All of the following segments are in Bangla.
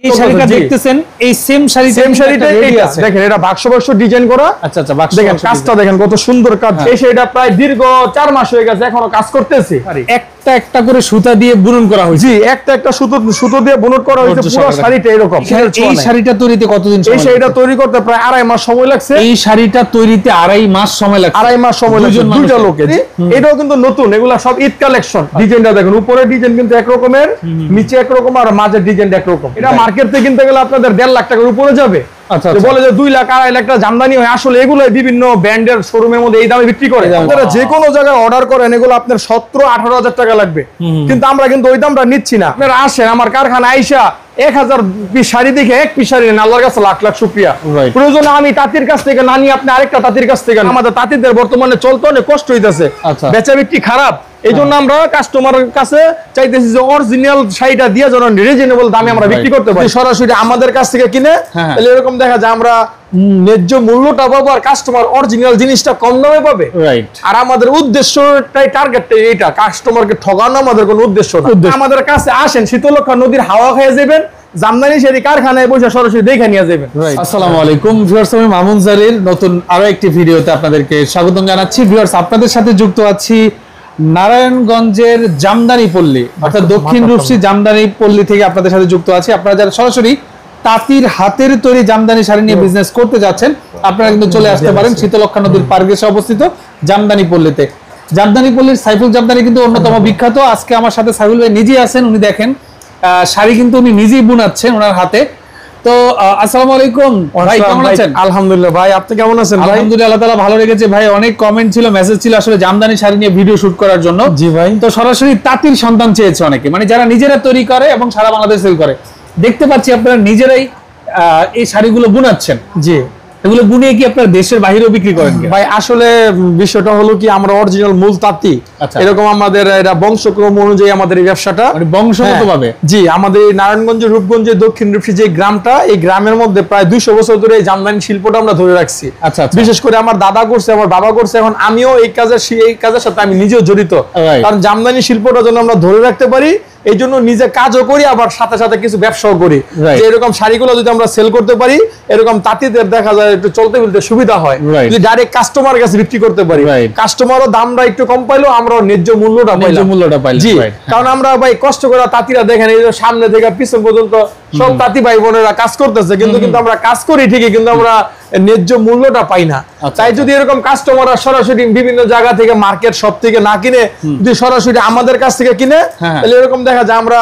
এই শাড়িটা দেখতেছেন, এই সেম শাড়িটা এইটা দেখেন, এটা বাক্স ডিজাইন করা। আচ্ছা আচ্ছা, বাক্স দেখেন কাজটা দেখেন কত সুন্দর কাজ। এই শাড়িটা প্রায় দীর্ঘ 4 মাস হয়ে গেছে, এখনো কাজ করতেছি। একটা একটা করে সুতা দিয়ে বুনন করা হয়েছে। জি, একটা একটা সুতো দিয়ে বুনন করা হয়েছে। পুরো শাড়িটা এরকম। এই শাড়িটা তৈরিতে কতদিন সময়? এই শাড়িটা তৈরি করতে প্রায় 2.5 মাস সময় লাগছে। এই শাড়িটা তৈরিতে 2.5 মাস সময় লাগছে। 2.5 মাস সময় লাগছে দুইটা লোকে। এটাও কিন্তু নতুন, এগুলা সব ঈদ কালেকশন। ডিজাইনটা দেখেন, উপরের ডিজাইন কিন্তু এক রকমের, নিচে এক রকম, আর মাঝের ডিজাইনটা এক রকম। এটা মার্কেট থেকে কিনতে গেলে আপনাদের 1.5 লাখ টাকার উপরে যাবে। বলে যে 2 লাখ 2.5 লাখ টাকা জামদানি হয়, আসলে এগুলো বিভিন্ন ব্র্যান্ডের শোরুমের মধ্যে এই দামে বিক্রি করে। আপনারা যে কোনো জায়গায় অর্ডার করেন, এগুলো আপনার 17-18 হাজার টাকা লাগবে, কিন্তু আমরা কিন্তু ওই দামটা নিচ্ছি না। আপনারা আসেন আমার কারখানা আইসা 1000 পিস শাড়ি দেখে এক পিস শাড়ি নেন, আল্লাহর কাছে লাখ লাখ শুকরিয়া। প্রয়োজনে আমি তাঁতির কাছ থেকে না নিয়ে আপনি আরেকটা তাঁতির কাছ থেকে। আমাদের তাঁতিদের বর্তমানে চলতে অনেক কষ্ট হইতেছে, বেচা বিক্রি খারাপ। এই জন্য আমরা কাস্টমারের কাছে চাইতেছি যে অরিজিনাল শাড়িটা দিয়ে যেন রিজনেবল দামে আমরা বিক্রি করতে পারি। সরাসরি আমাদের কাছ থেকে কিনে তাহলে এরকম দেখা যায় আমরা ন্যায্য মূল্যটা পাবো, আর কাস্টমার অরিজিনাল জিনিসটা কম দামে পাবে। আর আমাদের উদ্দেশ্যটাই, টার্গেটটাই এটা, কাস্টমারকে ঠকানো আমাদের কোনো উদ্দেশ্য না। আমাদের কাছে আসেন, শীতলক্ষা নদীর হাওয়া খেয়ে যাবেন, জামদানি শাড়ি কারখানায় বসে সরাসরি দেখে নিয়ে যাবেন। আসসালামু আলাইকুম ভিউয়ার্স, আমি মামুন জারির নতুন আরো একটি ভিডিওতে আপনাদেরকে স্বাগতম জানাচ্ছি। ভিউয়ার্স, আপনাদের সাথে যুক্ত আছি নারায়ণগঞ্জের জামদানি পল্লী, অর্থাৎ দক্ষিণ রূপসী জামদানি পল্লী থেকে আপনাদের সাথে যুক্ত আছি। আপনারা যারা সরাসরি তাঁতির হাতের তৈরি জামদানি শাড়ি নিয়ে বিজনেস করতে যাচ্ছেন, আপনারা কিন্তু চলে আসতে পারেন শীতলক্ষা নদীর পার ঘেঁষে অবস্থিত জামদানি পল্লীতে। জামদানি পল্লীর সাইফুল জামদানি কিন্তু অন্যতম বিখ্যাত। আজকে আমার সাথে সাইফুল ভাই নিজেই আছেন, উনি দেখেন শাড়ি কিন্তু উনি নিজেই বুনাচ্ছেন ওনার হাতে। তো আসসালামু আলাইকুম ভাই, কেমন আছেন? আলহামদুলিল্লাহ ভাই, আপনি কেমন আছেন? আলহামদুলিল্লাহ, আল্লাহ তাআলা ভালো রেখেছে ভাই। অনেক কমেন্ট ছিল, মেসেজ ছিল আসলে জামদানি শাড়ি নিয়ে ভিডিও শুট করার জন্য। জি ভাই। তো সরাসরি তাঁতির সন্ধান চেয়েছে অনেকে, মানে যারা নিজেরা তৈরি করে এবং সারা বাংলাদেশ সেল করে। দেখতে পাচ্ছি আপনারা নিজেরাই এই শাড়িগুলো বুনাচ্ছেন। জি, এগুলো বুনিয়ে কি আপনারা দেশের বাইরেও বিক্রি করেন? ভাই আসলে বিষয়টা হলো কি, আমরা অরিজিনাল মূল তাঁতি, এরকম আমাদের এটা বংশক্রম অনুযায়ী আমাদের এই ব্যবসাটা, মানে বংশগতভাবে। জি, আমাদের নারায়ণগঞ্জের রূপগঞ্জের দক্ষিণ রূপসী যে গ্রামটা, এই গ্রামের মধ্যে প্রায় 200 বছর ধরে এই জামদানি শিল্পটা আমরা ধরে রাখছি। আচ্ছা, বিশেষ করে আমার দাদা করছে, আমার বাবা করছে, এখন আমিও এই কাজের সাথে আমি নিজেও জড়িত। কারণ জামদানি শিল্পটা যেন আমরা ধরে রাখতে পারি, এই জন্য নিজে কাজও করি, আবার সাথে সাথে কিছু ব্যবসাও করি। যে এরকম শাড়িগুলো যদি আমরা সেল করতে পারি, এরকম তাঁতিদের দেখা যায় একটু চলতে ফিরতে সুবিধা হয়, যদি ডাইরেক্ট কাস্টমার কাছে বিক্রি করতে পারি, কাস্টমারও দামটা একটু কম পাইলো, আমরাও ন্যায্য মূল্যটা পাইলাম। জি, কারণ আমরা ভাই কষ্ট করে তাঁতিরা দেখেন এই যে সামনে থেকে পিছন পর্যন্ত সব তাঁতি ভাই বোনেরা কাজ করতেছে, কিন্তু আমরা কাজ করি ঠিকই, কিন্তু আমরা ন্যায্য মূল্যটা পাই না। তাই যদি এরকম কাস্টমাররা সরাসরি বিভিন্ন জায়গা থেকে, মার্কেট সব থেকে না কিনে, যদি সরাসরি আমাদের কাছ থেকে কিনে, তাহলে এরকম দেখা যায় আমরা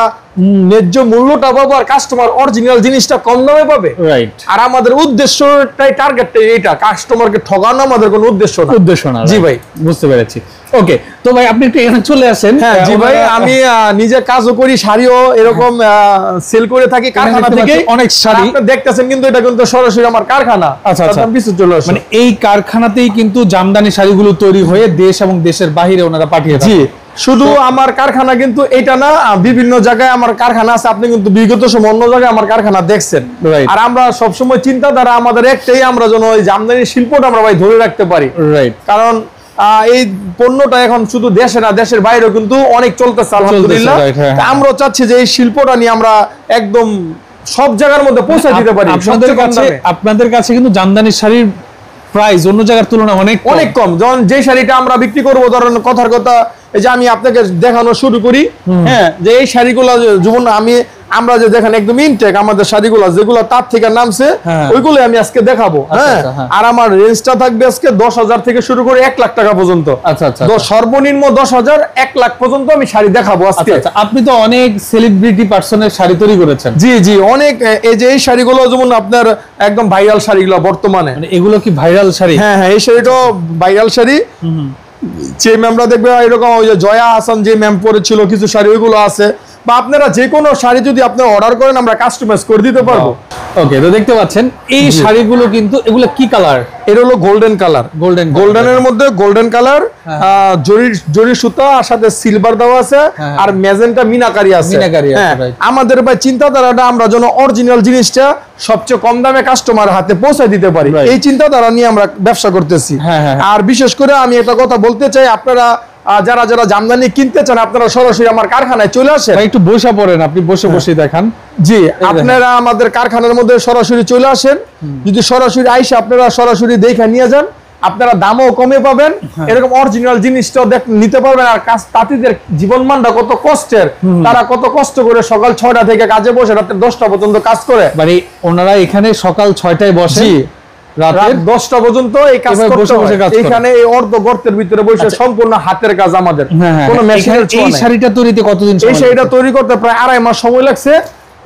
ন্যায্য মূল্যটা পাবো, আর কাস্টমার অরিজিনাল জিনিসটা কম দামে পাবে। আর আমাদের উদ্দেশ্যটাই, টার্গেটটাই এটা, কাস্টমারকে ঠকানো আমাদের কোনো উদ্দেশ্য না। জি ভাই, বুঝতে পেরেছি। ওকে, তো ভাই আপনি একটু এখানে চলে আসেন। হ্যাঁ জি ভাই, আমি নিজে কাজও করি, শাড়িও এরকম সেল করে থাকি কারখানা থেকে। অনেক শাড়ি দেখতেছেন, কিন্তু এটা কিন্তু সরাসরি আমার কারখানা। আচ্ছা, মানে এই কারখানাতেই কিন্তু জামদানি শাড়িগুলো তৈরি হয়ে দেশ এবং দেশের বাইরে ওনারা পাঠিয়ে দেন। জি, শুধু আমার কারখানা কিন্তু এটা না, বিভিন্ন জায়গায় আমার কারখানা আছে। আপনি কিন্তু বিগত সময় অন্য জায়গায় আমার কারখানা দেখছেন। আর আমরা সবসময় চিন্তাধারা আমাদের একটাই, আমরা যেন ওই জামদানি শিল্পটা আমরা ভাই ধরে রাখতে পারি। কারণ এই পণ্যটা এখন শুধু দেশে না, দেশের বাইরেও কিন্তু অনেক চলতেছে আলহামদুলিল্লাহ। আমরা চাচ্ছি যে এই শিল্পটা নিয়ে আমরা একদম সব জায়গার মধ্যে পৌঁছে দিতে পারি। আপনাদের কাছে কিন্তু জামদানি শাড়ির প্রাইস অন্য জায়গার তুলনায় অনেক কম। যখন যে শাড়িটা আমরা বিক্রি করবো, ধরেন কথার কথা, এই যে আমি আপনাকে দেখানো শুরু করি, হ্যাঁ, যে এই শাড়িগুলো যেমন আমরা যে দেখেন একদম ইনটেক আমাদের শাড়িগুলো, যেগুলো তার থেকে নামছে, ওইগুলো আমি আজকে দেখাবো। হ্যাঁ, আর আমার রেঞ্জটা থাকবে আজকে 10,000 থেকে শুরু করে 1 লাখ টাকা পর্যন্ত। সর্বনিম্ন 10,000, 1 লাখ পর্যন্ত আমি শাড়ি দেখাবো আজকে। আপনি তো অনেক সেলিব্রিটি পার্সনের শাড়ি তৈরি করেছেন। জি জি, অনেক। এই যে এই শাড়িগুলো যেমন আপনার একদম ভাইরাল শাড়িগুলো বর্তমানে, এগুলো কি ভাইরাল শাড়ি? হ্যাঁ হ্যাঁ, এই শাড়িটাও ভাইরাল শাড়ি। যে ম্যামরা দেখবে এরকম, ওই যে জয়া হাসান যে ম্যাম পরেছিল কিছু শাড়ি, ওইগুলো আছে। বা আপনারা যে কোনো শাড়ি যদি আপনারা অর্ডার করেন, আমরা কাস্টমাইজ করে দিতে পারবো। ওকে, তো দেখতে পাচ্ছেন এই শাড়িগুলো কিন্তু, এগুলো কি কালার? এটা হলো গোল্ডেন কালার। গোল্ডেনের মধ্যে গোল্ডেন কালার, জরি সুতা, আর সাথে সিলভার দেওয়া আছে, আর ম্যাজেন্টা মিনাকারি আছে। আমাদের ভাই চিন্তাধারাটা, আমরা যেন অরিজিনাল জিনিসটা সবচেয়ে কম দামে কাস্টমার হাতে পৌঁছে দিতে পারি, এই চিন্তাধারা নিয়ে আমরা ব্যবসা করতেছি। আর বিশেষ করে আমি একটা কথা বলতে চাই, আপনারা যারা জামদানি কিনতে চান, আপনারা সরাসরি আমার কারখানায় চলে আসেন। একটু বসে পড়েন, আপনি বসে দেখান। জি, আপনারা আমাদের কারখানার মধ্যে সরাসরি চলে আসেন, যদি সরাসরি আইসে আপনারা সরাসরি দেখে নিয়ে যান, আপনারা দামও কমে পাবেন, এরকম অরিজিনাল জিনিসটাও নিতে পারবেন। আর তাঁতিদের জীবনমানটা কত কষ্টের, তারা কত কষ্ট করে সকাল 6টা থেকে কাজে বসে রাতে 10টা পর্যন্ত কাজ করে, মানে ওনারা এখানে সকাল 6টায় বসে রাত 10টা পর্যন্ত এই কাজ করতে হয়। এখানে এই অর্ধ গর্তের ভিতরে বসে সম্পূর্ণ হাতের কাজ আমাদের, কোনো মেশিনের ছোঁয়া এই নাই। শাড়িটা তৈরিতে কতদিন সময়? এই শাড়িটা তৈরি করতে প্রায় 2.5 মাস সময় লাগছে।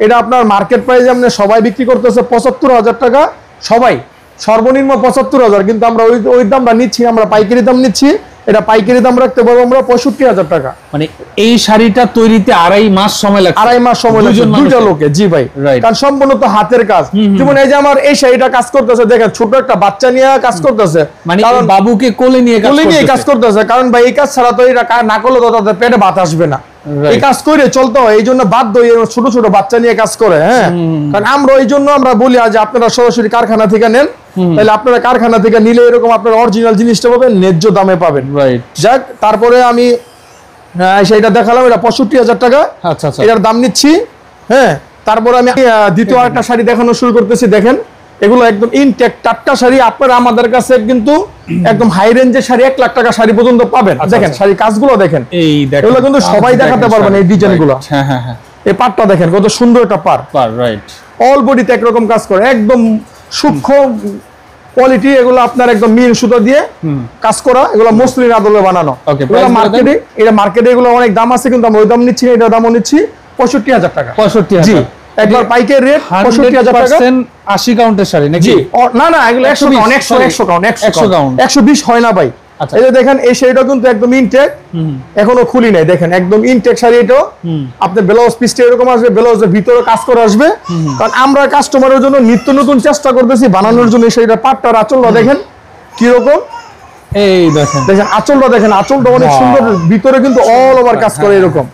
এটা আপনার মার্কেট প্রাইস আপনি সবাই বিক্রি করতেছে 75,000 টাকা, সবাই সর্বনিম্ন 75,000, কিন্তু আমরা ওই দামটা নিচ্ছি, আমরা পাইকারি দাম নিচ্ছি। এটা পাইকারি দাম রাখতে পারবো আমরা 65,000 টাকা। মানে এই শাড়িটা তৈরিতে 2.5 মাস সময় লাগে? 2.5 মাস সময় লাগে দুইটা লোকে। জি ভাই, কারণ সম্পূর্ণ তো হাতের কাজ। যেমন এই যে আমার এই শাড়িটা কাজ করতেছে, দেখেন ছোট একটা বাচ্চা নিয়ে কাজ করতেছে, মানে বাবুকে কোলে নিয়ে কাজ করতেছে। কারণ ভাই এই কাজ ছাড়া তো এটা না করলে তো তাদের পেটে ভাত আসবে না, এই কাজ করে চলতে হয়। এই জন্য বাধ্য ছোট ছোট বাচ্চা নিয়ে কাজ করে। হ্যাঁ, কারণ আমরা এই জন্য আমরা বলি যে আপনারা সরাসরি কারখানা থেকে নেন, তাহলে আপনারা কারখানা থেকে নিলে এরকম আপনারা অরিজিনাল জিনিসটা পাবেন, ন্যায্য দামে পাবেন। যাক, তারপরে আমি সেইটা দেখালাম, এটা 65,000 টাকা। আচ্ছা আচ্ছা, এটার দাম নিচ্ছি। হ্যাঁ, তারপরে আমি দ্বিতীয় আরেকটা শাড়ি দেখানো শুরু করতেছি। দেখেন এগুলো একদম ইনটেক টাটকা শাড়ি। আপনারা আমাদের কাছে কিন্তু একদম হাই রেঞ্জের শাড়ি 1 লাখ টাকা শাড়ি পর্যন্ত পাবেন। দেখেন শাড়ি কাজগুলো দেখেন, এগুলো কিন্তু সবাই দেখাতে পারবেন। এই ডিজাইন গুলো, হ্যাঁ হ্যাঁ হ্যাঁ, এই পাটটা দেখেন কত সুন্দর একটা পাট। রাইট, অল বডিতে একরকম কাজ করে, একদম সূক্ষ্ম কোয়ালিটি। এগুলো আপনার একদম মিল সুতো দিয়ে কাজ করা, এগুলো মসলিন আদলে বানানো। এটা মার্কেটে এগুলো অনেক দাম আছে, কিন্তু আমরা ওই দাম নিচ্ছি, এটা দামও নিচ্ছি 65,000 টাকা। 65,000 একবার পাইকারি রেট 65,000 টাকা। 80 কাউন্টের শাড়ি নাকি? না না, এগুলো 100 কাউন্ট, 120 হয় না ভাই। এই যে দেখেন এই শাড়িটা কিন্তু একদম ইনটেক, এখনো খুলি নাই। দেখেন একদম ইনটেক শাড়ি। এটা আপনার ব্লাউজ পিসটা এরকম আসবে, ব্লাউজের ভিতরে কাজ করে আসবে। কারণ আমরা কাস্টমারের জন্য নিত্য নতুন চেষ্টা করতেছি বানানোর জন্য। এই শাড়িটা পাটটার আঁচলটা দেখেন কিরকম, এই দেখেন আঁচলটা দেখেন, আঁচলটা অনেক সুন্দর, ভিতরে কিন্তু অল ওভার কাজ করে এরকম,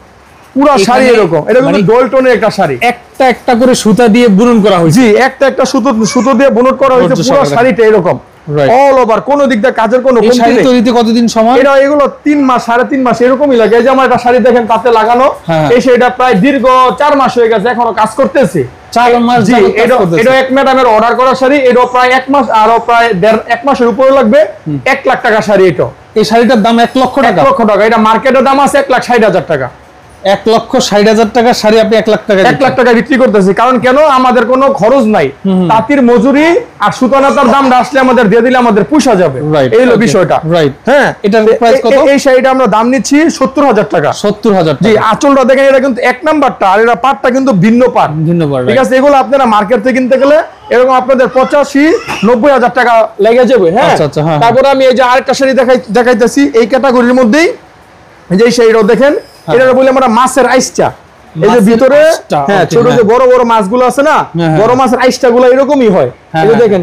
পুরো শাড়ি এরকম। এটা কিন্তু ডোল টোনের একটা শাড়ি, একটা একটা করে সুতা দিয়ে বুনন করা হয়েছে। জি, একটা একটা সুতো দিয়ে বুনট করা হয়েছে, পুরো শাড়িটা এরকম অল ওভার, কোন দিক দিয়ে কাজের কোনো কমতি নেই। শাড়ি তৈরিতে কতদিন সময়? এগুলো 3 মাস 3.5 মাস এরকমই লাগে। এই যে আমার একটা শাড়ি দেখেন তাতে লাগানো, এই শাড়িটা প্রায় দীর্ঘ 4 মাস হয়ে গেছে, এখনো কাজ করতেছি। 4 মাস? জি, এটা এক ম্যাডামের অর্ডার করা শাড়ি। এটা প্রায় 1 মাস, আরো প্রায় 1.5 মাসের উপরে লাগবে। 1 লাখ টাকা শাড়ি। এটা এই শাড়িটার দাম 1 লক্ষ টাকা? 1 লক্ষ টাকা। এটা মার্কেটের দাম আছে 1,60,000 টাকা। 1,60,000 টাকার শাড়ি আপনি 1 লাখ টাকা? 1 লাখ টাকা বিক্রি করতেছি। কারণ কেন, আমাদের কোনো খরচ নাই, তাঁতির মজুরি আর সুতানাতার দামটা আসলে আমাদের দিয়ে দিলে আমাদের পুষা যাবে। এই হলো বিষয়টা। হ্যাঁ, এটার প্রাইস কত? এই শাড়িটা আমরা দাম নিচ্ছি 70,000 টাকা। 70,000 টাকা? জি, আঁচলটা দেখেন, এটা কিন্তু 1 নাম্বারটা, আর এটা পাটটা কিন্তু ভিন্ন পাট। ঠিক আছে, এগুলো আপনারা মার্কেট থেকে কিনতে গেলে এরকম আপনাদের 85-90,000 টাকা লেগে যাবে। হ্যাঁ, তারপরে আমি এই যে আরেকটা শাড়ি দেখাইতেছি এই ক্যাটাগরির মধ্যেই। যে শাড়িটাও দেখেন, এটা বলি আমরা মাছের আইসটা। এই যে ভিতরে ছোট যে বড় বড় মাছগুলো আছে না, বড় মাছের আইসটা গুলো এরকমই হয়। এই যে দেখেন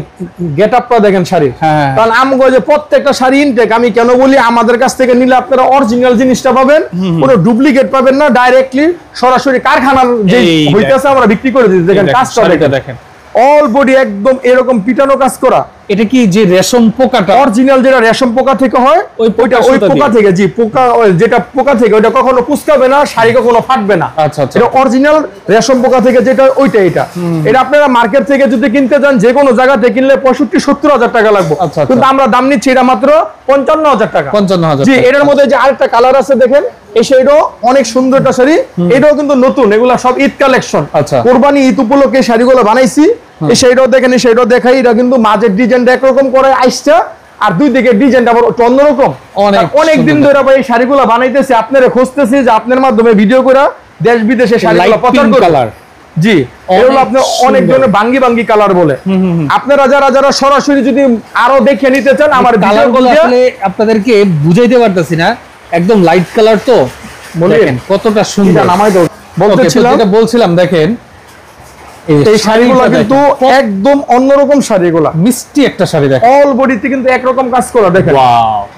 গেটআপটা দেখেন শাড়ির। কারণ আমগো যে প্রত্যেকটা শাড়ি ইনটেক, আমি কেন বলি, আমাদের কাছ থেকে নিলে আপনারা অরিজিনাল জিনিসটা পাবেন, কোনো ডুপ্লিকেট পাবেন না। ডাইরেক্টলি সরাসরি কারখানার যে হইতেছে আমরা বিক্রি করে দিচ্ছি। দেখেন কাজটা দেখেন, অল বডি একদম এরকম পিটানো কাজ করা। এটা কি যে রেশম পোকাটা অরিজিনাল, যেটা রেশম পোকা থেকে হয়, ওই পোকা থেকে, জি পোকা, যেটা পোকা থেকে ওইটা কখনো কুচকাবে না, শাড়ি কখনো ফাটবে না। আচ্ছা আচ্ছা, এটা অরিজিনাল রেশম পোকা থেকে যেটা, ওইটা এটা আপনারা মার্কেট থেকে যদি কিনতে যান, যে কোনো জায়গা থেকে কিনলে 65-70,000 টাকা লাগবে। কিন্তু আমরা দাম নিচ্ছি এটা মাত্র 55,000 টাকা। 55,000? জি, এটার মধ্যে যে আরেকটা কালার আছে দেখেন, এই শাড়িটাও অনেক সুন্দর একটা শাড়ি। এটাও কিন্তু নতুন, এগুলা সব ঈদ কালেকশন। আচ্ছা, কোরবানি ঈদ উপলক্ষে শাড়িগুলো বানাইছি। এই শাড়িটাও দেখেন, এই শাড়িটাও দেখাই। এটা কিন্তু মাঝের ডিজাইনটা একরকম করে আইসটা, আর দুই দিকে ডিজাইনটা আবার অন্যরকম। অনেক দিন ধরে এই শাড়িগুলো বানাইতেছি, আপনারা খুঁজতেছি যে আপনার মাধ্যমে ভিডিও করে দেশ বিদেশে শাড়িগুলো প্রচার করে। জি, এগুলো আপনি অনেক ধরনের বাঙ্গি বাঙ্গি কালার বলে। আপনারা যারা সরাসরি যদি আরো দেখে নিতে চান, আমার কালারগুলো আসলে আপনাদেরকে বুঝাইতে পারতেছি না, একদম লাইট কালার তো, বলেন কতটা সুন্দর। বলছিলাম দেখেন এই শাড়িগুলো কিন্তু একদম অন্যরকম শাড়িগুলো, মিষ্টি একটা শাড়ি দেখেন, অল বডিতে কিন্তু একরকম কাজ করা। দেখেন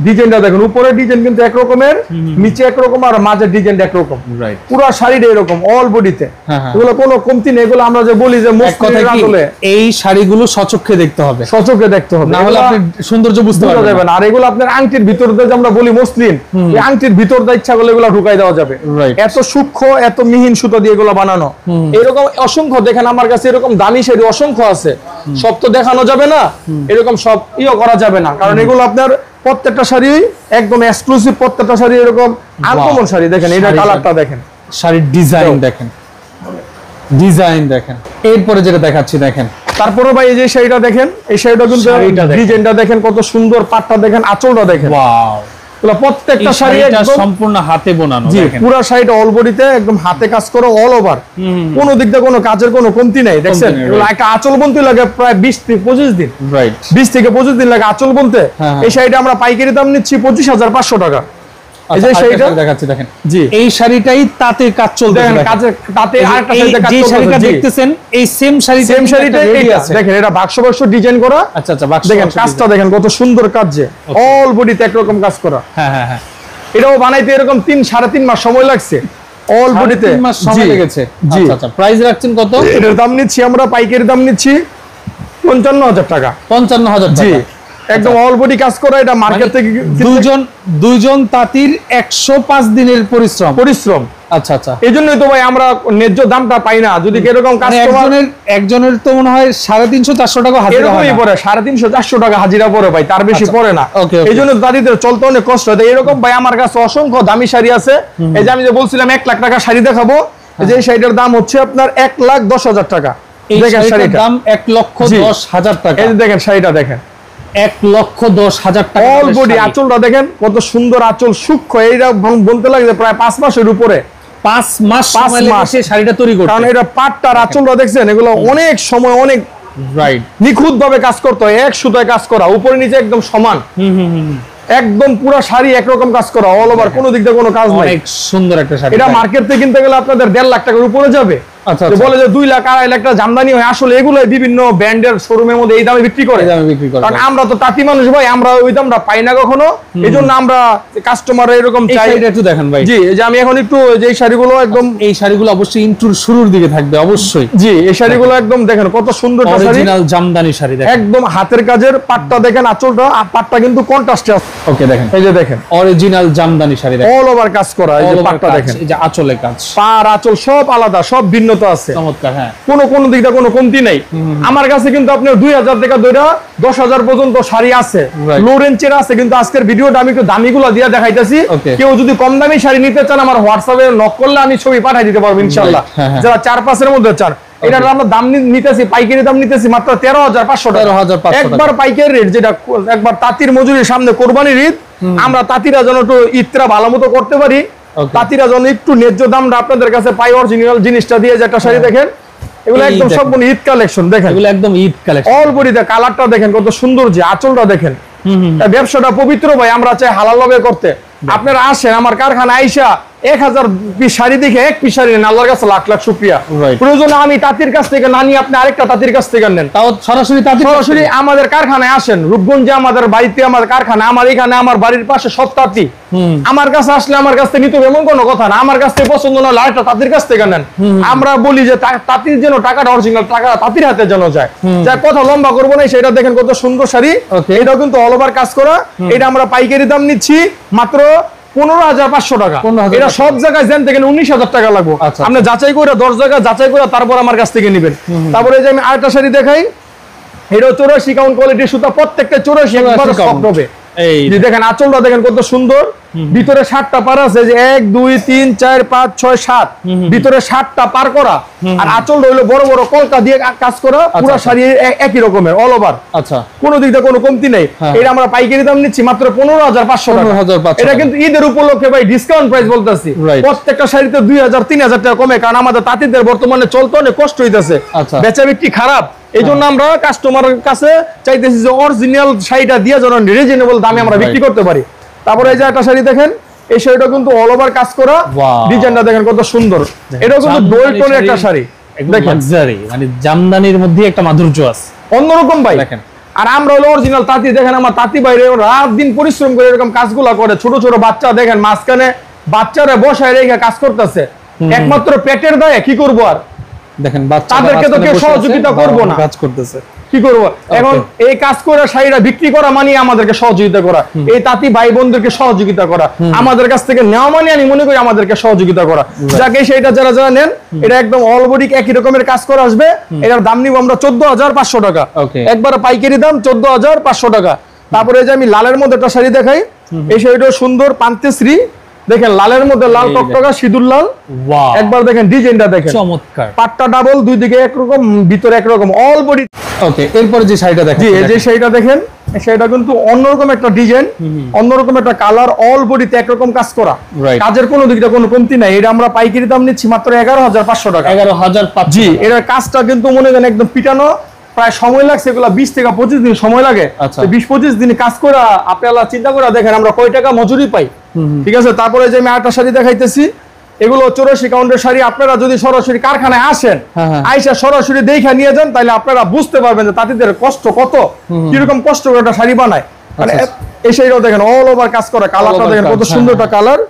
ডিজাইনটা দেখেন, উপরে ডিজাইন কিন্তু একরকমের, নিচে একরকম, আর মাঝের ডিজাইনটা একরকম। পুরো শাড়িটা এরকম অল বডিতে, এগুলো কোনো কমতি নেই। এগুলো আমরা যে বলি যে এই শাড়িগুলো সচক্ষে দেখতে হবে, সচক্ষে দেখতে হবে, না হলে আপনি সৌন্দর্য বুঝতে পারবেন না। আর এগুলো আপনার আংটির ভিতর দিয়ে, আমরা বলি মসলিন, এই আংটির ভিতর দিয়ে ইচ্ছা করলে এগুলো ঢুকাই দেওয়া যাবে। এত সূক্ষ্ম, এত মিহিন সুতো দিয়ে এগুলো বানানো। এরকম অসংখ্য, দেখেন আমার কাছে এরকম দামি শাড়ি অসংখ্য আছে, সব তো দেখানো যাবে না, এরকম সব করা যাবে না, কারণ এগুলো আপনার প্রত্যেকটা শাড়ি একদম এক্সক্লুসিভ, প্রত্যেকটা শাড়ি এরকম আনকমন শাড়ি। দেখেন এটা কালারটা দেখেন, শাড়ির ডিজাইন দেখেন, ডিজাইন দেখেন। এরপরে যেটা দেখাচ্ছি দেখেন, তারপরে ভাই এই যে শাড়িটা দেখেন, এই শাড়িটা কিন্তু ডিজাইনটা দেখেন কত সুন্দর, পাটটা দেখেন, আঁচলটা দেখেন, ওয়াও, প্রত্যেকটা শাড়ি একদম সম্পূর্ণ হাতে বোনানো। দেখেন পুরো শাড়িটা অল বডিতে একদম হাতে কাজ করা, অল ওভার, কোনো দিক দিয়ে কোনো কাজের কোনো কমতি নাই। দেখছেন এগুলো একটা আঁচল বুনতে লাগে প্রায় 20 থেকে 25 দিন, রাইট, 20 থেকে 25 দিন লাগে আঁচল বুনতে। এই শাড়িটা আমরা পাইকারি দাম নিচ্ছি 25,500 টাকা। এই যে শাড়িটা দেখাচ্ছি দেখেন, জি এই শাড়িটাই তাতে কাজ চলছে, দেখেন কাজে তাতে আরেকটা শাড়িতে কাজ চলছে, যে শাড়িটা দেখতেছেন এই সেম শাড়িটা এই আছে, দেখেন এটা বাক্স ডিজাইন করা। আচ্ছা আচ্ছা, বাক্স দেখেন, কাজটা দেখেন কত সুন্দর কাজ, যে অল বডিতে একরকম কাজ করা। হ্যাঁ হ্যাঁ হ্যাঁ, এটাও বানাইতে এরকম 3-3.5 মাস সময় লাগছে, অল বডিতে 3 মাস সময় লেগেছে। আচ্ছা আচ্ছা, প্রাইস রাখছেন কত? এটার দাম নিচ্ছি আমরা পাইকারি দাম নিচ্ছি 55,000 টাকা। 55,000 টাকা, জি একদম অল বডি কাজ করা। এটা মার্কেট থেকে দুইজন তাঁতির 105 দিনের পরিশ্রম। আচ্ছা আচ্ছা, এইজন্যই তো ভাই আমরা ন্যায্য দামটা পাই না। যদি এরকম একজনের তো মনে হয় 350-400 টাকা হাজিরা পড়ে, 350-400 টাকা হাজিরা পড়ে ভাই, তার বেশি পড়ে না। এইজন্য দাদিদের চলতে অনেক কষ্ট হয়। এরকম ভাই আমার কাছে অসংখ্য দামি শাড়ি আছে। এই যে আমি যে বলছিলাম 1 লাখ টাকা শাড়ি দেখাবো, যে শাড়িটার দাম হচ্ছে আপনার 1,10,000 টাকা। দেখেন শাড়িটার দাম 1,10,000 টাকা। এই দেখেন শাড়িটা দেখেন, 1,10,000 টাকা। অল বডি আঁচলটা দেখেন কত সুন্দর আঁচল, সূক্ষ্ম। এইটা বলতে লাগে প্রায় 5 মাসের উপরে, 5 মাস সময় লেগেছে শাড়িটা তৈরি করতে, কারণ এটা পাটটার আঁচলটা দেখছেন, এগুলো অনেক সময় অনেক রাইট নিখুঁত ভাবে কাজ করতে হয়, এক সুতায় কাজ করা, উপরে নিচে একদম সমান, একদম পুরো শাড়ি একরকম কাজ করা, অল ওভার, কোনো দিক দিয়ে কোনো কাজ নাই। অনেক সুন্দর একটা শাড়ি। এটা মার্কেট থেকে কিনতে গেলে আপনাদের 1.5 লাখ টাকার উপরে যাবে। আচ্ছা, বলে যে 2 লাখ 2.5 লাখ টাকা জামদানি হয়, আসলে এগুলো বিভিন্ন ব্র্যান্ডের শোরুমের মধ্যে এই দামে বিক্রি করে। কারণ আমরা তো তাঁতি মানুষ ভাই, আমরা ওই দামটা পাই না কখনো, এইজন্য আমরা কাস্টমার এরকম চাই। এটা একটু দেখেন ভাই, জি এই যে আমি এখন একটু যে শাড়িগুলো একদম, এই শাড়িগুলো অবশ্যই ইন্ট্রোর শুরুর দিকে থাকবে অবশ্যই। জি এই শাড়িগুলো একদম দেখেন কত সুন্দর অরিজিনাল জামদানি শাড়ি, দেখেন একদম হাতের কাজের, পাটটা দেখেন, আঁচলটা, পাটটা কিন্তু কন্ট্রাস্টে আছে। ওকে দেখেন, এই যে দেখেন অরিজিনাল জামদানি শাড়ি, দেখেন অল ওভার কাজ করা। এই যে পাটটা দেখেন, এই যে আঁচলের কাজ, পার আঁচল সব আলাদা, সব ভিন্নতা আছে। চমৎকার, হ্যাঁ কোনো দিকটা কোনো কমতি নাই। আমার কাছে কিন্তু আপনার 2,000 টাকা ধরে 10,000 পর্যন্ত শাড়ি আছে, লো রেঞ্জের আছে। কিন্তু আজকের ভিডিওটা আমি একটু দামিগুলো দিয়ে দেখাইতেছি। কেউ যদি কম দামি শাড়ি নিতে চান, আমার হোয়াটসঅ্যাপে নক করলে আমি ছবি পাঠিয়ে দিতে পারবো ইনশাআল্লাহ। যারা 4-5 এর মধ্যে চান, এটার আমরা দাম নিতেছি, পাইকারি দাম নিতেছি মাত্র 13,500 টাকা। একবার পাইকারি রেট, যেটা একবার তাঁতির মজুরির সামনে কোরবানির ঈদ, আমরা তাঁতিরা যেন একটু ঈদটা ভালো মতো করতে পারি, তাঁতিরা যেন একটু ন্যায্য দামটা আপনাদের কাছে পাই, অরিজিনাল জিনিসটা দিয়ে। যে একটা শাড়ি দেখেন, এগুলো একদম সব ঈদ কালেকশন, দেখেন এগুলো একদম ঈদ কালেকশন। অল বডিতে কালারটা দেখেন কত সুন্দর, যে আঁচলটা দেখেন। ব্যবসাটা পবিত্র ভাই, আমরা চাই হালাল ভাবে করতে। আপনারা আসেন আমার কারখানা আইসা 1000 পিস শাড়ি দেখে 1 পিস শাড়ি নেন, আল্লাহর কাছে লাখ লাখ শুকরিয়া। প্রয়োজনে আমি তাঁতির কাছ থেকে না নিয়ে আপনি আরেকটা তাঁতির কাছ থেকে নেন, তাও সরাসরি আমাদের কারখানায় আসেন। রূপগঞ্জে আমাদের বাড়িতে আমাদের কারখানা, আমার এখানে আমার বাড়ির পাশে সব তাঁতি। আমার কাছে আসলে আমার কাছ থেকে নিতে এমন কোনো কথা না, আমার কাছ থেকে পছন্দ না হলে আরেকটা তাঁতির কাছ থেকে নেন। আমরা বলি যে তাঁতির যেন টাকাটা অরিজিনাল টাকা তাঁতির হাতে যেন যায়। যা কথা লম্বা করবো না, সেটা দেখেন কত সুন্দর শাড়ি। এটাও কিন্তু অল ওভার কাজ করা। এটা আমরা পাইকারি দাম নিচ্ছি মাত্র 15,500 টাকা। এটা সব জায়গায় যেন থেকে 19,000 টাকা লাগবে। আপনি যাচাই করে 10 জায়গা যাচাই করে তারপর আমার কাছ থেকে নেবেন। তারপরে যে আমি আরেকটা শাড়ি দেখাই, এটা 84 কাউন্ট কোয়ালিটির সুতা, প্রত্যেকটা 84 একবার সফট হবে। এই দেখেন আঁচলটা দেখেন কত সুন্দর, ভিতরে 7টা পার আছে, যে 1 2 3 4 5 6 7, ভিতরে 7টা পার করা। আর আঁচলটা হলো বড় বড় কলকা দিয়ে কাজ করা, পুরো শাড়ি একই রকমের অল ওভার। আচ্ছা, কোনো দিক দিয়ে কোনো কমতি নেই। এটা আমরা পাইকারি দাম নিচ্ছি মাত্র 15,500 টাকা। এটা কিন্তু ঈদের উপলক্ষে ভাই ডিসকাউন্ট প্রাইস বলতেছি। প্রত্যেকটা শাড়িতে 2,000-3,000 টাকা কমে, কারণ আমাদের তাঁতিদের বর্তমানে চলতে অনেক কষ্ট হইতেছে, বেচা বিক্রি খারাপ। এই জন্য আমরা কাস্টমারের কাছে চাইতেছি যে অরিজিনাল শাড়িটা দিয়ে যেন রিজনেবল দামে আমরা বিক্রি করতে পারি। তারপরে এই যে একটা শাড়ি দেখেন, এই শাড়িটা কিন্তু অল ওভার কাজ করা, ডিজাইনটা দেখেন কত সুন্দর। এটাও কিন্তু ডোল টোনের একটা শাড়ি, লাক্সারি, মানে জামদানির মধ্যে একটা মাধুর্য আছে অন্যরকম ভাই। দেখেন, আর আমরা হলো অরিজিনাল তাঁতি। দেখেন আমার তাঁতি বাইরে রাত দিন পরিশ্রম করে এরকম কাজগুলা করে। ছোট ছোট বাচ্চা দেখেন মাঝখানে বাচ্চারা বসায় রেখে কাজ করতেছে, একমাত্র পেটের দায়ে। কি করবো আর, দেখেন তাদেরকে তো কেউ সহযোগিতা করবো না, কাজ করতেছে, কি করবো এখন? এই কাজ করে শাড়িটা বিক্রি করা মানে আমাদেরকে সহযোগিতা করা, এই তাঁতি ভাই বোনদেরকে সহযোগিতা করা, আমাদের কাছ থেকে নেওয়া মানে আমি মনে করি আমাদেরকে সহযোগিতা করা। যাকে সেইটা যারা যারা নেন, এটা একদম অল বডি একই রকমের কাজ করা আসবে। এটার দাম নিব আমরা 14,500 টাকা, একবার পাইকারি দাম 14,500 টাকা। তারপরে এই যে আমি লালের মধ্যে একটা শাড়ি দেখাই, এই শাড়িটা সুন্দর পান্তেশ্রী, দেখেন লালের মধ্যে লাল টকটকা সিঁদুর লাল, একবার দেখেন ডিজাইনটা দেখেন চমৎকার, পাটটা ডাবল, দুই দিকে একরকম ভিতরে একরকম অল বডি। ওকে, এরপরে যে শাড়িটা দেখেন, জি এই যে শাড়িটা দেখেন, সেটা কিন্তু অন্যরকম একটা ডিজাইন, অন্যরকম একটা কালার, অল বডিতে একরকম কাজ করা, কাজের কোনো দিকটা কোনো কমতি নাই। এটা আমরা পাইকারি দাম নিচ্ছি মাত্র 11,500 টাকা। 11,500। জি, এটার কাজটা কিন্তু মনে করেন একদম পিটানো, প্রায় সময় লাগছে এগুলা 20 থেকে 25 দিন সময় লাগে। 20-25 দিন কাজ করা আপনারা চিন্তা করে দেখেন আমরা কয় টাকা মজুরি পাই। ঠিক আছে, তারপরে যে আমি আরেকটা শাড়ি দেখাইতেছি, এগুলো 84 কাউন্টের শাড়ি। আপনারা যদি সরাসরি কারখানায় আসেন, আইসা সরাসরি দেখে নিয়ে যান, তাহলে আপনারা বুঝতে পারবেন যে তাঁতিদের কষ্ট কত, কিরকম কষ্ট করে একটা শাড়ি বানায়। মানে এই শাড়িটাও দেখেন অল ওভার কাজ করা, কালারটা দেখেন কত সুন্দর একটা কালার।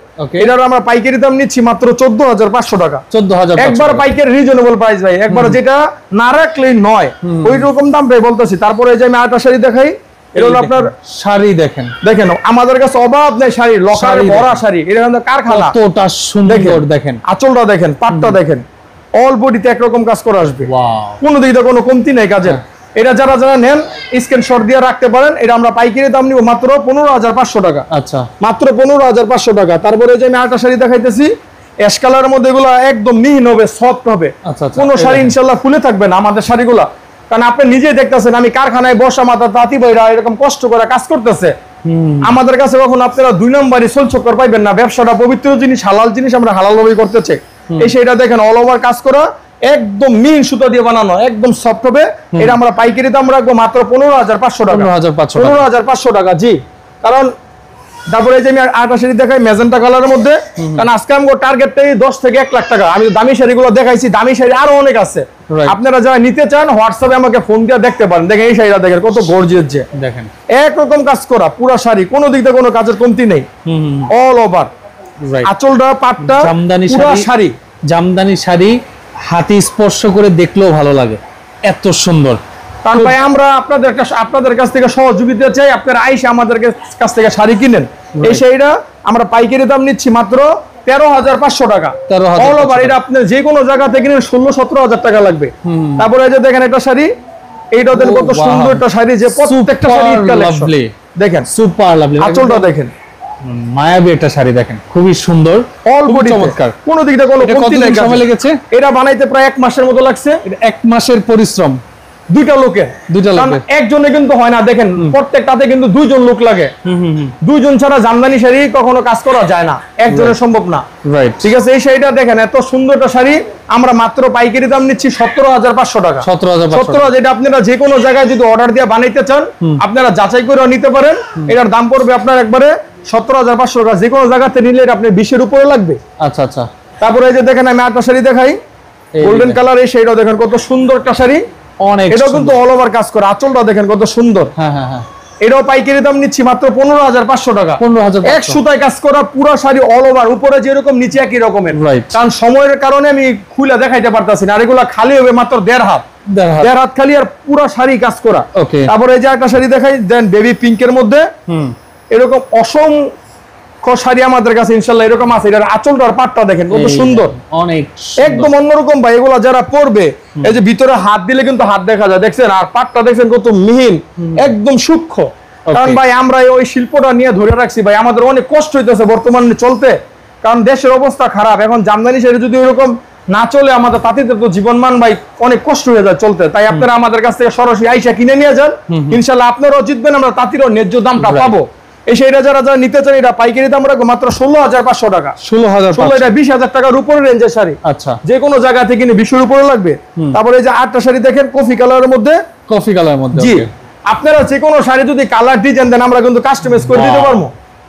এটার আমরা পাইকারি দাম নিচ্ছি মাত্র 14,500 টাকা। 14,000 একবার পাইকারি রিজনেবল প্রাইস ভাই, একবার যেটা না রাখলেই নয়, ওই রকম দাম ভাই বলতেছি। তারপরে যে আমি আরেকটা শাড়ি দেখাই, এটা হলো আপনার শাড়ি দেখেন, দেখেন আমাদের কাছে অভাব নেই শাড়ি, লকারে ভরা শাড়ি, এটা কিন্তু কারখানা। কতটা সুন্দর দেখেন, আঁচলটা দেখেন, পাটটা দেখেন, অল বডিতে একরকম কাজ করা আসবে, কোনো দিকে কোনো কমতি নেই কাজের। এটা যারা যারা নেন স্ক্রিনশট দিয়ে রাখতে পারেন। এটা আমরা পাইকারি দাম নিব মাত্র 15,500 টাকা। আচ্ছা, মাত্র 15,500 টাকা। তারপরে যে আমি আরেকটা শাড়ি দেখাইতেছি, অ্যাশ কালারের মধ্যে, এগুলো একদম মিহিন হবে, সফট হবে, কোনো শাড়ি ইনশাআল্লাহ ফুলে থাকবে না আমাদের শাড়িগুলা। কারণ আপনি নিজেই দেখতেছেন আমি কারখানায় বসা মাথার তাঁতি ভাইরা এরকম কষ্ট করে কাজ করতেছে। আমাদের কাছে কখন আপনারা 2 নম্বরই সোল চক্কর পাইবেন না। ব্যবসাটা পবিত্র জিনিস, হালাল জিনিস, আমরা হালাল ভাবেই করতেছে। এই শাড়িটা দেখেন অল ওভার কাজ করা, একদম মিহিন সুতা দিয়ে বানানো, একদম সফট হবে। এটা আমরা পাইকারি দাম রাখবো মাত্র 15,500 টাকা। 15,500 টাকা। জি, কারণ তারপরে যে আমি আরেকটা শাড়ি দেখাই ম্যাজেন্টা কালারের মধ্যে, কারণ আজকে আমার টার্গেটটাই 10 থেকে 1 লাখ টাকা। আমি দামি শাড়িগুলো দেখাইছি, দামি শাড়ি আরো অনেক আছে। আপনারা যারা নিতে চান হোয়াটসঅ্যাপে আমাকে ফোন দিয়ে দেখতে পারেন। দেখেন এই শাড়িটা দেখেন কত গর্জিয়াস, যে দেখেন একরকম কাজ করা পুরো শাড়ি, কোনো দিক থেকে কোনো কাজের কমতি নেই, অল ওভার। আঁচলটা পাটটা পুরো শাড়ি, জামদানি শাড়ি হাতে স্পর্শ করে দেখলেও ভালো লাগে, এত সুন্দর। কারণ ভাই আমরা আপনাদের কাছ থেকে সহযোগিতা চাই, আপনারা আইসা আমাদের কাছ থেকে শাড়ি কিনেন। এই শাড়িটা আমরা পাইকারি দাম নিচ্ছি মাত্র 13,500 টাকা। অল ওভার এটা আপনি যে কোনো জায়গা থেকে কিনেন 16-17 হাজার টাকা লাগবে। তারপরে এই যে দেখেন একটা শাড়ি, এইটা দেখেন কত সুন্দর একটা শাড়ি, যে প্রত্যেকটা শাড়ি কালেকশন দেখেন, সুপার লাভলি। আঁচলটা দেখেন মায়াবী একটা শাড়ি দেখেন, খুবই সুন্দর, অল বডি চমৎকার, কোনো দিকটা কোনো কমতি নাই। সময় লেগেছে এটা বানাইতে প্রায় 1 মাসের মতো লাগছে। 1 মাসের পরিশ্রম, দুইটা লোকে, একজনে কিন্তু হয় না। দেখেন প্রত্যেকটাতে কিন্তু 2 জন লোক লাগে। 2 জন ছাড়া জামদানি শাড়ি কখনো কাজ করা যায় না, একজনের সম্ভব না। ঠিক আছে, এই শাড়িটা দেখেন এত সুন্দর একটা শাড়ি, আমরা মাত্র পাইকারি দাম নিচ্ছি 17,500 টাকা। 17,000। এটা আপনারা যে কোনো জায়গায় যদি অর্ডার দিয়ে বানাইতে চান, আপনারা যাচাই করে নিতে পারেন। এটার দাম পড়বে আপনার একবারে 17,500 টাকা। যে কোনো জায়গাতে নিলে আপনি 20-এর উপরে লাগবে। আচ্ছা আচ্ছা। তারপরে এই যে দেখেন আমি একটা শাড়ি দেখাই, গোল্ডেন কালার, এই শাড়িটা দেখেন কত সুন্দর একটা শাড়ি, এটাও কিন্তু অল ওভার কাজ করা। আঁচলটা দেখেন কত সুন্দর। এটাও পাইকারি দাম নিচ্ছি মাত্র 15,500 টাকা। 15,000। এক সুতায় কাজ করা পুরো শাড়ি অল ওভার, উপরে যেরকম নিচে একই রকমের। কারণ সময়ের কারণে আমি খুলে দেখাইতে পারতাছি না, আর এগুলা খালি হবে মাত্র 1.5 হাত, 1.5 হাত খালি, আর পুরো শাড়ি কাজ করা। তারপরে এই যে একটা শাড়ি দেখাই দেন বেবি পিঙ্কের মধ্যে, এরকম অসংখ্য শাড়ি আমাদের কাছে ইনশাআল্লাহ এরকম আছে। এটার আঁচলটা আর পাটটা দেখেন কত সুন্দর, অনেক একদম অন্যরকম ভাই। এগুলা যারা পরবে, এই যে ভিতরে হাত দিলে কিন্তু হাত দেখা যায়, দেখছেন, আর পাটটা দেখছেন কত মিহিন, একদম সূক্ষ্ম। কারণ ভাই আমরা ওই শিল্পটা নিয়ে ধরে রাখছি ভাই, আমাদের অনেক কষ্ট হইতেছে বর্তমানে চলতে, কারণ দেশের অবস্থা খারাপ। এখন জামদানি শাড়ি যদি ওইরকম না চলে, আমাদের তাঁতিদের তো জীবনমান ভাই অনেক কষ্ট হয়ে যায় চলতে। তাই আপনারা আমাদের কাছ থেকে সরাসরি আইসা কিনে নিয়ে যান, ইনশাআল্লাহ আপনারাও জিতবেন, আমরা তাঁতিরও ন্যায্য দামটা পাবো। এই শাড়িটা যারা যারা নিতে চান, এটা পাইকারি দাম রাখবো মাত্র 16,500 টাকা। 16,000। এটা 20,000 টাকার উপরে রেঞ্জের শাড়ি। আচ্ছা, যে কোনো জায়গা থেকে কিনে 20-এর উপরে লাগবে। তারপরে এই যে আটটা শাড়ি দেখেন কফি কালারের মধ্যে, কফি কালারের মধ্যে। জি, আপনারা যে কোনো শাড়ি যদি কালার ডিজাইন দেন, আমরা কিন্তু কাস্টমাইজ করে দিতে পারবো।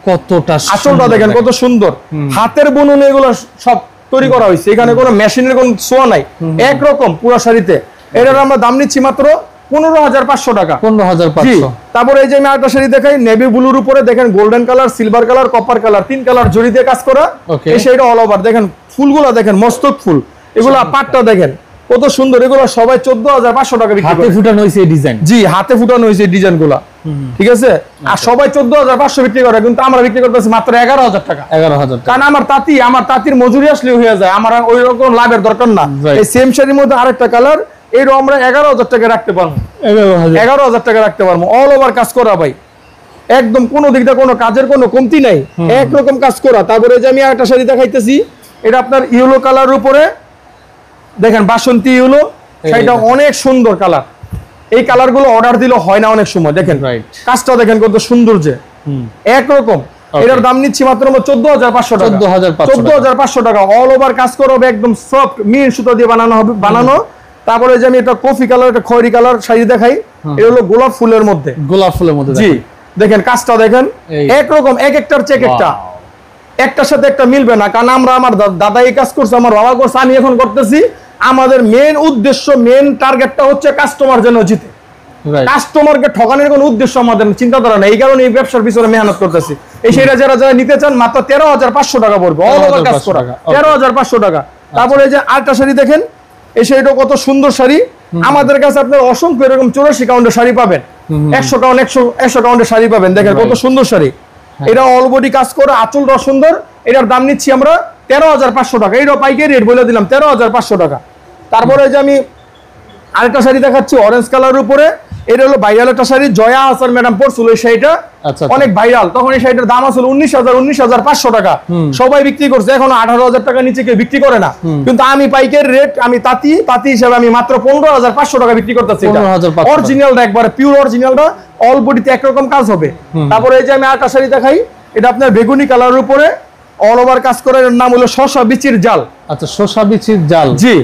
কতটা আঁচলটা দেখেন কত সুন্দর, হাতের বুনন, এগুলো সব তৈরি করা হয়েছে, এখানে কোনো মেশিনের কোনো ছোঁয়া নাই, একরকম পুরো শাড়িতে। এটার আমরা দাম নিচ্ছি মাত্র 15,500 টাকা। 15,500। তারপরে এই যে আমি আরেকটা শাড়ি দেখাই, নেভি ব্লুর উপরে দেখেন golden colour, silver colour, copper colour, 3 colour জড়ি দিয়ে কাজ করা। এই শাড়িটা অল ওভার দেখেন, ফুলগুলো দেখেন মস্তক ফুল, এগুলো পাটটা দেখেন কত সুন্দর, এগুলো সবাই 14,500 টাকা বিক্রি করে। হাতে ফুটানো হয়েছে এই ডিজাইন। জি, হাতে ফুটানো হয়েছে এই ডিজাইনগুলো, ঠিক আছে। আর সবাই 14,500 বিক্রি করে, কিন্তু আমরা বিক্রি করতেছি মাত্র 11,000 টাকা। 11,000 টাকা। কারণ আমার তাঁতির মজুরি আসলে হয়ে যায়, আমার ওই রকম লাভের দরকার না। এই সেম শাড়ির মধ্যে আরেকটা কালার, এরও আমরা 11,000 টাকা রাখতে পারবো। 11,000 টাকা রাখতে পারবো, অল ওভার কাজ করা ভাই, একদম কোনো দিক দিয়ে কোনো কাজের কোনো কমতি নাই, একরকম কাজ করা। তারপরে যে আমি একটা শাড়ি দেখাইতেছি, এটা আপনার ইয়েলো কালারের উপরে দেখেন, বাসন্তী ইয়েলো, শাড়িটা অনেক সুন্দর কালার। এই কালার গুলো অর্ডার দিলে হয় না অনেক সময়, দেখেন কাজটা দেখেন কত সুন্দর, যে একরকম। এটার দাম নিচ্ছি মাত্র 14,500 টাকা। 14,500 টাকা, অল ওভার কাজ করা হবে, একদম সফট মিন সুতো দিয়ে বানানো। তারপরে যে আমি এটা কফি কালার, একটা খয়েরি কালার শাড়ি দেখাই, এটা হলো গোলাপ ফুলের মধ্যে। জি, দেখেন কাজটা দেখেন, একরকম, এক একটার চেক একটা, একটার সাথে একটা মিলবে না। কারণ আমার দাদা এই কাজ করছে, আমার বাবা করছে, আমি এখন করতেছি। আমাদের মেন উদ্দেশ্য, মেন টার্গেটটা হচ্ছে কাস্টমার যেন জিতে, কাস্টমারকে ঠকানোর কোনো উদ্দেশ্য আমাদের চিন্তাধারা নেই। এই কারণে এই ব্যবসার পিছনে মেহনত করতেছি। এই সেটা যারা নিতে চান মাত্র 13,500 টাকা পড়বে, অল ওভার কাজ করা, 13,500 13,500 টাকা। তারপরে যে আরেকটা শাড়ি দেখেন, এই শাড়িটা কত সুন্দর শাড়ি। আমাদের কাছে আপনার অসংখ্য এরকম 84 কাউন্টের শাড়ি পাবেন, 100 কাউন্টের শাড়ি পাবেন, দেখেন কত সুন্দর শাড়ি। এটা অল বডি কাজ করা, আঁচলটা সুন্দর। এটার দাম নিচ্ছি আমরা 13,500 টাকা। এটা পাইকারি রেট বলে দিলাম, 13,500 টাকা। তারপরে যে আমি আরেকটা শাড়ি দেখাচ্ছি অরেঞ্জ কালারের উপরে, এটা হলো ভাইরাল একটা শাড়ি, জয়া হাসান ম্যাডাম পরছিল এই শাড়িটা, অনেক ভাইরাল। তখন এই শাড়িটার দাম আসলে 19,500 টাকা, সবাই বিক্রি করছে। এখন 18,000 টাকা নিচে কেউ বিক্রি করে না, কিন্তু আমি পাইকারি রেট, আমি তাঁতি হিসাবে আমি মাত্র 15,500 টাকা বিক্রি করতেছি। অরিজিনালটা, একবারে পিওর অরিজিনালটা, অল বডিতে একরকম কাজ হবে। তারপরে এই যে আমি আরেকটা শাড়ি দেখাই, এটা আপনার বেগুনি কালারের উপরে অল ওভার কাজ করে, এর নাম হলো শসা বিচির জাল। আচ্ছা, শসা বিচির জাল। জি,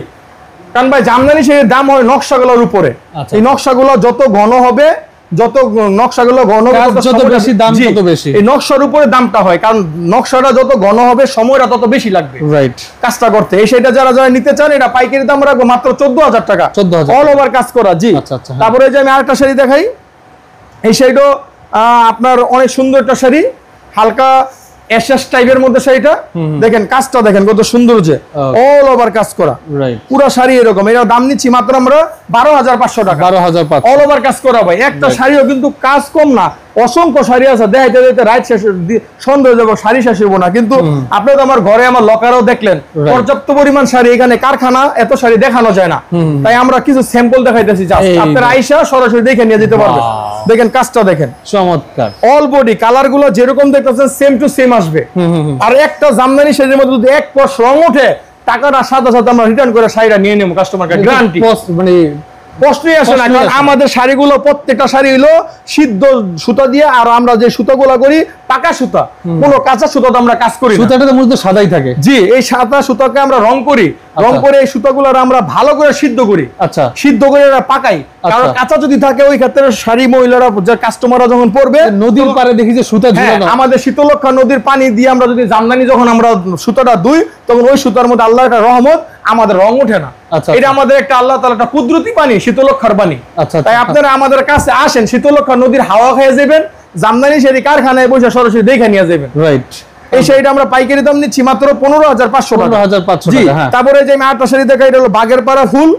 কারণ ভাই জামদানি শাড়ির দাম হয় নকশাগুলোর উপরে। এই নকশাগুলো যত ঘন হবে, যত নকশাগুলো ঘন হবে, যত বেশি দাম তত বেশি। এই নকশার উপরে দামটা হয়, কারণ নকশাটা যত ঘন হবে সময়টা তত বেশি লাগবে কাজটা করতে। এই শাড়িটা যারা নিতে চান, এটা পাইকারি দাম রাখবো মাত্র 14,000 টাকা, অল ওভার কাজ করা। জি, তারপরে যে আমি আরেকটা শাড়ি দেখাই, এই শাড়িটা আপনার অনেক সুন্দর একটা শাড়ি, হালকা এসএস টাইপের মধ্যে শাড়িটা, দেখেন কাজটা দেখেন কত সুন্দর, যে অল ওভার কাজ করা, পুরো শাড়ি এরকম। এর দাম নিচ্ছি মাত্র আমরা 12,500 টাকা, 12,500, অল ওভার কাজ করা ভাই। একটা শাড়িও কিন্তু কাজ কম না, অসংখ্য শাড়ি আছে, দেখাইতে দেখাইতে রাত শেষ, সন্ধ্যা হয়ে যাবো, শাড়ি শেষ হবো না। কিন্তু আপনি তো আমার ঘরে, আমার লকারও দেখলেন, পর্যাপ্ত পরিমাণ শাড়ি। এখানে কারখানা, এত শাড়ি দেখানো যায় না, তাই আমরা কিছু স্যাম্পল দেখাইতেছি, আপনারা আইসা সরাসরি দেখে নিয়ে যেতে পারবেন। দেখেন কাজটা দেখেন, চমৎকার। অল বডি কালার গুলো যেরকম দেখতেছেন সেম টু সেম আসবে। আর একটা জামদানি শাড়ির মধ্যে যদি এক পশ রং ওঠে, টাকাটা সাথে সাথে আমরা রিটার্ন করে শাড়িটা নিয়ে নেবো কাস্টমারকে, গ্যারান্টি। মানে প্রশ্নই আসে না, কারণ আমাদের শাড়িগুলো প্রত্যেকটা শাড়ি হলো সিদ্ধ সুতা দিয়ে, আর আমরা যে সুতাগুলো করি পাকা সুতা, কোনো কাঁচা সুতা তো আমরা কাজ করি না। সুতাটা তো মূলত সাদাই থাকে। জি, এই সাদা সুতাকে আমরা রং করি, রং করে এই সুতাগুলো আমরা ভালো করে সিদ্ধ করি। আচ্ছা, সিদ্ধ করে পাকাই, কারণ কাঁচা যদি থাকে ওই ক্ষেত্রে শাড়ি মহিলারা, যে কাস্টমাররা যখন পরবে, নদীর পাড়ে দেখি যে সুতা ঝুলানো, আমাদের শীতলক্ষা নদীর পানি দিয়ে আমরা যদি জামদানি যখন আমরা সুতাটা ধুই, তখন ওই সুতার মধ্যে আল্লাহর একটা রহমত, আমাদের রং ওঠে না। এটা আমাদের একটা আল্লাহ তাআলার একটা কুদরতি পানি, শীতলক্ষার পানি। তাই আপনারা আমাদের কাছে আসেন, শীতলক্ষা নদীর হাওয়া খেয়ে যাবেন, জামদানি শাড়ি কারখানায় বসে সরাসরি দেখে নিয়ে যাবেন। রাইট, এই শাড়িটা আমরা পাইকারি দাম নিচ্ছি মাত্র 15,500 টাকা। 15,500 টাকা। তারপরে যে আমি আরেকটা শাড়ি দেখাই, এটা হলো বাগের পাড়া ফুল।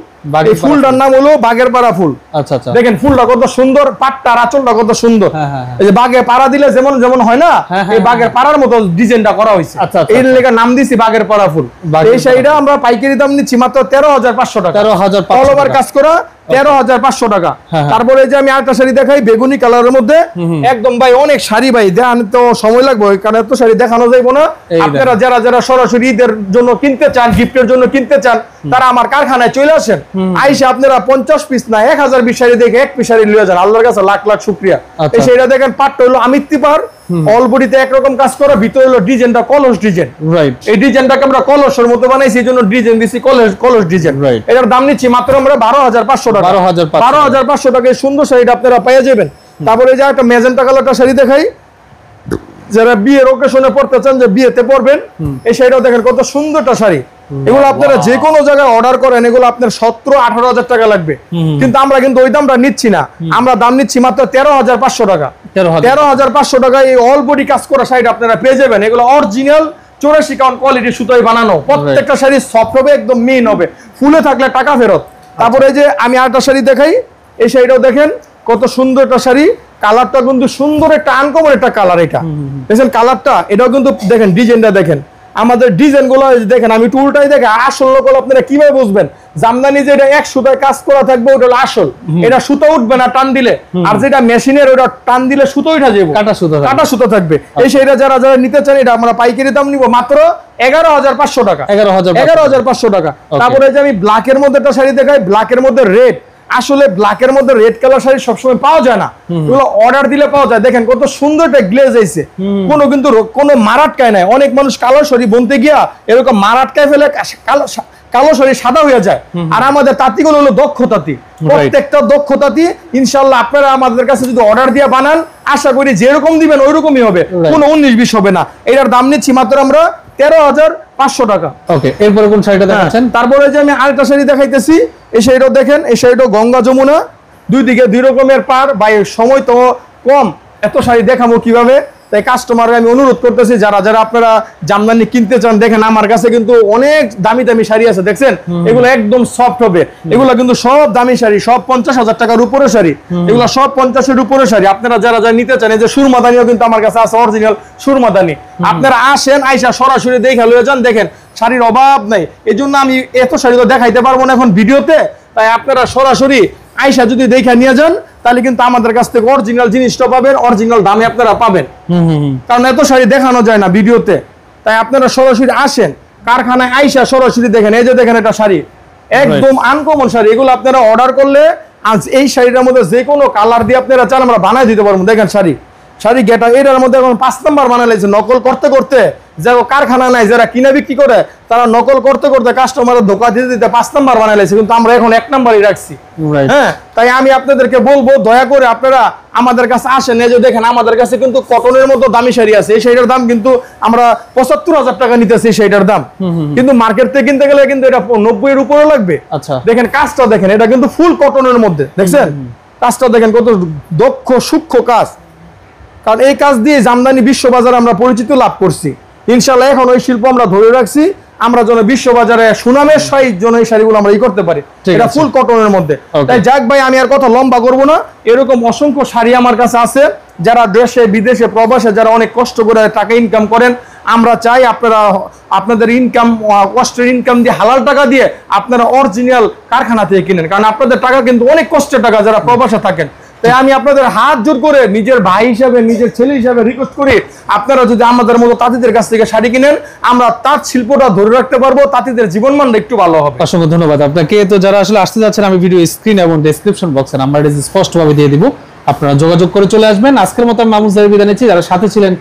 এই ফুলটার নাম হলো বাগের পাড়া ফুল। আচ্ছা আচ্ছা, দেখেন ফুলটা কত সুন্দর, পাটটা আঁচলটা কত সুন্দর। এই যে বাগের পাড়া দিলে যেমন যেমন হয় না, এই বাগের পাড়ার মতো ডিজাইনটা করা হয়েছে। এই লেখা নাম দিছি বাগের পাড়া ফুল। এই শাড়িটা আমরা পাইকারি দাম নিচ্ছি মাত্র 13,500 টাকা। 13,500, অল ওভার কাজ করা, 13,500 টাকা। তারপরে যে আমি আরেকটা শাড়ি দেখাই, বেগুনি কালারের মধ্যে, একদম ভাই অনেক শাড়ি ভাই, দেখান তো সময় লাগবে, কারণ এত শাড়ি দেখানো যাইবো না। আপনারা যারা যারা সরাসরি ঈদের জন্য কিনতে চান, গিফটের জন্য কিনতে চান, তারা আমার কারখানায় চলে আসেন। আইসা আপনারা 50 পিস না 1000 পিস শাড়ি দেখে এক পিস শাড়ি লিয়ে যান, আল্লাহর কাছে লাখ লাখ শুকরিয়া। এই শাড়িটা দেখেন, পাটটা হলো আমিত্তি পাড়, অল বডিতে একরকম কাজ করা, ভিতরে হলো ডিজাইনটা কলস ডিজাইন। রাইট, এই ডিজাইনটাকে আমরা কলসের মতো বানাইছি, এই জন্য ডিজাইন দিছি কলস ডিজাইন। এটার দাম নিচ্ছি মাত্র আমরা 12,500 টাকা। 12,500 টাকা এই সুন্দর শাড়িটা আপনারা পেয়ে যাবেন। তারপরে যে একটা ম্যাজেন্টা কালারটা শাড়ি দেখাই, যারা বিয়ের ওকেশনে পড়তে চান, যে বিয়েতে পরবেন, এই শাড়িটাও দেখেন কত সুন্দরটা শাড়ি। এগুলো আপনারা যে কোনো জায়গায় অর্ডার করেন এগুলো আপনার 17-18 হাজার টাকা লাগবে, কিন্তু আমরা কিন্তু ওই দামটা নিচ্ছি না, আমরা দাম নিচ্ছি মাত্র 13,500 টাকা। 13,500 টাকা এই অল বডি কাজ করা শাড়ি আপনারা পেয়ে যাবেন। এগুলো অরিজিনাল 84 কাউন্ট কোয়ালিটি সুতোয় বানানো, প্রত্যেকটা শাড়ি সফট হবে, একদম মিন হবে, ফুলে থাকলে টাকা ফেরত। তারপরে যে আমি আরেকটা শাড়ি দেখাই, এই শাড়িটাও দেখেন কত সুন্দর একটা শাড়ি, কালারটা কিন্তু সুন্দর একটা আনকমন একটা কালার। এটা দেখেন কালারটা, এটাও কিন্তু দেখেন ডিজাইনটা দেখেন, আমাদের ডিজাইন গুলো দেখেন, আমি টুলটাই দেখে আসল লোক আপনারা কিভাবে বুঝবেন জামদানি যে এটা এক সুতায় কাজ করা থাকবে ওটা হলো আসল, এটা সুতা উঠবে না টান দিলে, আর যেটা মেশিনের ওটা টান দিলে সুতো উঠা যাবে, কাটা সুতা থাকবে। এই সেইটা যারা যারা নিতে চান এটা আমরা পাইকারি দাম নিব মাত্র 11,500 টাকা। 11,500 টাকা। তারপরে যে আমি ব্ল্যাকের মধ্যে একটা শাড়ি দেখাই, ব্ল্যাকের মধ্যে রেড, আসলে ব্ল্যাকের মধ্যে রেড কালার শাড়ি সবসময় পাওয়া যায় না, এগুলো অর্ডার দিলে পাওয়া যায়। দেখেন কত সুন্দর একটা গ্লেজ আইছে, কোনো কিন্তু কোনো মারাটকায় নাই। অনেক মানুষ কালো শাড়ি বনতে গিয়া এরকম মারাটকায় ফেলে কালো শাড়ি সাদা হয়ে যায়, আর আমাদের তাঁতিগুলো হলো দক্ষ তাঁতি, প্রত্যেকটা দক্ষ তাঁতি। ইনশাল্লাহ আপনারা আমাদের কাছে যদি অর্ডার দিয়ে বানান আশা করি যেরকম দিবেন ওইরকমই হবে, কোনো 19-20 হবে না। এটার দাম নিচ্ছি মাত্র আমরা 13,500 টাকা। ওকে, এরপরে কোন শাড়িটা দেখাচ্ছেন? তারপরে যে আমি আরেকটা শাড়ি দেখাইতেছি, এই শাড়িটাও দেখেন, এই শাড়িটাও গঙ্গা যমুনা, দুই দিকে দুই রকমের পার, বা সময় তো কম, এত শাড়ি দেখাবো কিভাবে, তাই কাস্টমারকে আমি অনুরোধ করতেছি যারা যারা আপনারা জামদানি কিনতে চান, দেখেন আমার কাছে কিন্তু অনেক দামি দামি শাড়ি আছে, দেখছেন এগুলো একদম সফট হবে, এগুলো কিন্তু সব দামি শাড়ি, সব 50,000 টাকার উপরে শাড়ি, এগুলো সব 50-এর উপরে শাড়ি। আপনারা যারা যারা নিতে চান, এই যে সুরমাদানিও কিন্তু আমার কাছে আছে, অরিজিনাল সুরমাদানি। আপনারা আসেন, আইসা সরাসরি দেখে লয়ে যান, দেখেন শাড়ির অভাব নাই। এই জন্য আমি এত শাড়ি তো দেখাইতে পারবো না এখন ভিডিওতে, তাই আপনারা সরাসরি আইসা যদি দেখে নিয়ে যান তাহলে কিন্তু আমাদের কাছ থেকে অরিজিনাল জিনিসটা পাবেন, অরিজিনাল দামে আপনারা পাবেন, কারণ এত শাড়ি দেখানো যায় না ভিডিওতে। তাই আপনারা সরাসরি আসেন, কারখানায় আইসা সরাসরি দেখেন। এই যে দেখেন এটা শাড়ি, একদম আনকমন শাড়ি, এগুলো আপনারা অর্ডার করলে আজ এই শাড়িটার মধ্যে যে কোনো কালার দিয়ে আপনারা চান আমরা বানাই দিতে পারবো। দেখেন শাড়ি গেটা, এটার মধ্যে এখন 5 নাম্বার বানাইছে, নকল করতে করতে, যারা কারখানা নাই যারা কিনা বিক্রি করে তারা নকল করতে করতে কাস্টমারের ধোকা দিতে দিতে 5 নাম্বার বানাইছে, কিন্তু আমরা এখন 1 নাম্বারই রাখছি। হ্যাঁ, তাই আমি আপনাদেরকে বলবো দয়া করে আপনারা আমাদের কাছে আসেন। এই যে দেখেন আমাদের কাছে কিন্তু কটনের মতো দামি শাড়ি আছে, এই শাড়িটার দাম কিন্তু আমরা 75,000 টাকা নিতেছি শাড়িটার দাম, কিন্তু মার্কেট থেকে কিনতে গেলে কিন্তু এটা 90-এর উপরে লাগবে। আচ্ছা, দেখেন কাজটা দেখেন, এটা কিন্তু ফুল কটনের মধ্যে, দেখছেন কাজটা দেখেন কত দক্ষ সূক্ষ্ম কাজ, কারণ এই কাজ দিয়ে জামদানি বিশ্ববাজারে আমরা পরিচিত লাভ করছি। ইনশাআল্লাহ এখন ওই শিল্প আমরা ধরে রাখছি, আমরা যেন বিশ্ববাজারে সুনামের সহিত যেন এই শাড়িগুলো আমরা করতে পারি, এটা ফুল কটনের মধ্যে। তাই যাক ভাই, আমি আর কথা লম্বা করবো না, এরকম অসংখ্য শাড়ি আমার কাছে আছে। যারা দেশে বিদেশে প্রবাসে যারা অনেক কষ্ট করে টাকা ইনকাম করেন, আমরা চাই আপনারা আপনাদের ইনকাম, কষ্টের ইনকাম দিয়ে, হালাল টাকা দিয়ে আপনারা অরিজিনাল কারখানা থেকে কিনেন, কারণ আপনাদের টাকা কিন্তু অনেক কষ্টের টাকা যারা প্রবাসে থাকেন। তাই আমি আপনাদের হাত জোর করে নিজের ভাই হিসাবে, নিজের ছেলে হিসাবে রিকোয়েস্ট করি, আপনারা যদি আমাদের মতো তাঁতিদের কাছ থেকে শাড়ি কিনেন, আমরা তাঁত শিল্পটা ধরে রাখতে পারবো, তাঁতিদের জীবনমানটা একটু ভালো হবে। অসংখ্য ধন্যবাদ আপনাকে। তো যারা আসলে আসতে যাচ্ছেন, আমি ভিডিও স্ক্রিন এবং ডেসক্রিপশন বক্সে নাম্বার স্পষ্টভাবে দিয়ে দিব, আপনারা যোগাযোগ করে চলে আসবেন। আজকের মতো আমি মামুন স্যারের বিদায় নিচ্ছি। যারা সাথে ছিলেন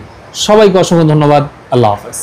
সবাইকে অসংখ্য ধন্যবাদ। আল্লাহ হাফেজ।